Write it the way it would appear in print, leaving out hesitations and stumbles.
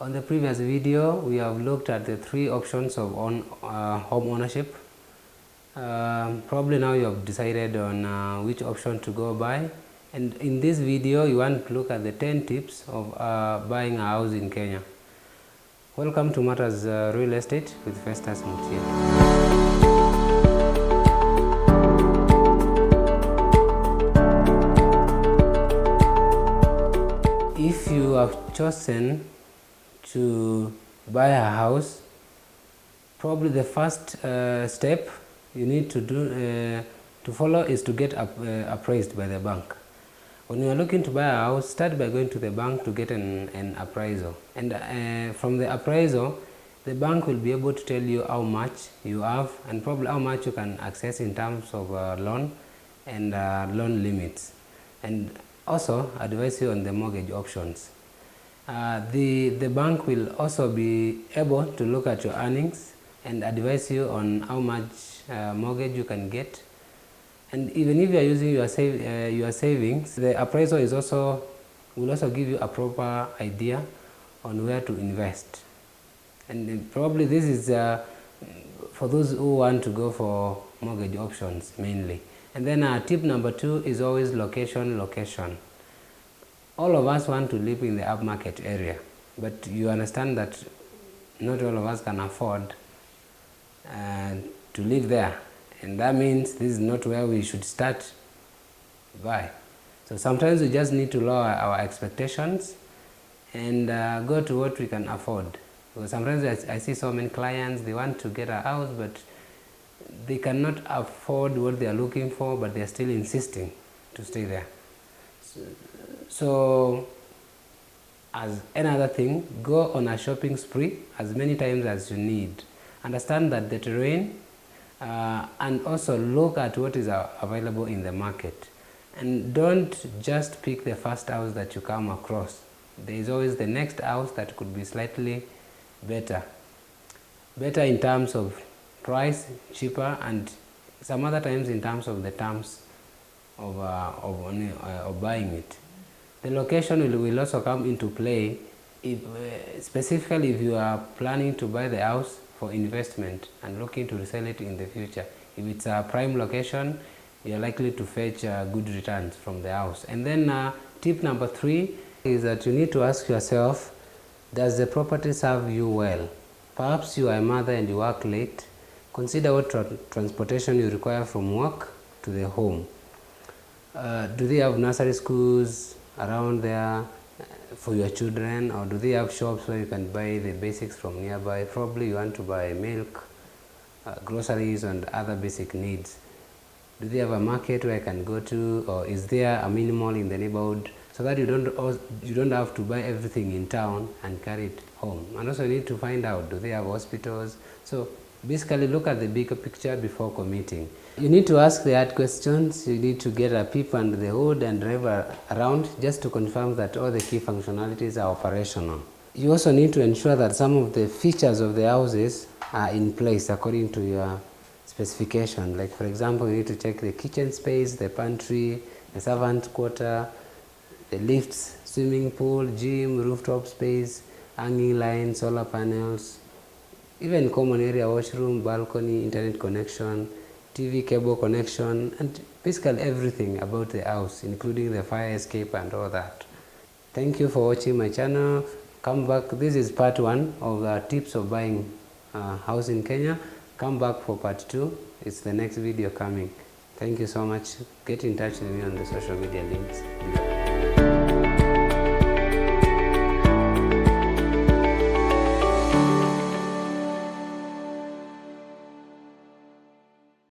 On the previous video, we have looked at the three options of home ownership. Probably now you have decided on which option to go by, and in this video you want to look at the 10 tips of buying a house in Kenya. Welcome to Matters Real Estate with Festus Mutia. If you have chosen to buy a house, probably the first step you need to do to follow is to get appraised by the bank. When you are looking to buy a house, start by going to the bank to get an appraisal, and from the appraisal the bank will be able to tell you how much you have and probably how much you can access in terms of loan and loan limits, and also advise you on the mortgage options. The bank will also be able to look at your earnings and advise you on how much mortgage you can get. And even if you are using your savings, the appraisal will also give you a proper idea on where to invest. And probably this is for those who want to go for mortgage options mainly. And then tip number 2 is always location. All of us want to live in the upmarket area, but you understand that not all of us can afford to live there, and that means this is not where we should start by. So sometimes we just need to lower our expectations and go to what we can afford. Because sometimes I see so many clients, they want to get a house, but they cannot afford what they are looking for, but they are still insisting to stay there. So as another thing, go on a shopping spree as many times as you need. Understand that the terrain and also look at what is available in the market, and don't just pick the first house that you come across. There is always the next house that could be slightly better in terms of price, cheaper, and some other times in terms of the terms of buying it. The location will also come into play, specifically if you are planning to buy the house for investment and looking to resell it in the future. If it's a prime location, you're likely to fetch good returns from the house. And then tip number 3 is that you need to ask yourself, does the property serve you well? Perhaps you are a mother and you work late. Consider what transportation you require from work to the home. Do they have nursery schools around there for your children, or do they have shops where you can buy the basics from nearby? Probably you want to buy milk, groceries, and other basic needs. Do they have a market where I can go to, or is there a mini mall in the neighborhood, so that you don't have to buy everything in town and carry it home? And also you need to find out, do they have hospitals? So basically look at the bigger picture before committing. You need to ask the hard questions. You need to get a peep under the hood and drive around just to confirm that all the key functionalities are operational. You also need to ensure that some of the features of the houses are in place according to your specification. Like for example, you need to check the kitchen space, the pantry, the servant quarter, the lifts, swimming pool, gym, rooftop space, hanging lines, solar panels, even common area, washroom, balcony, internet connection, TV cable connection, and basically everything about the house, including the fire escape and all that. Thank you for watching my channel. Come back. This is part 1 of the tips of buying a house in Kenya. Come back for part 2. It's the next video coming. Thank you so much. Get in touch with me on the social media links below.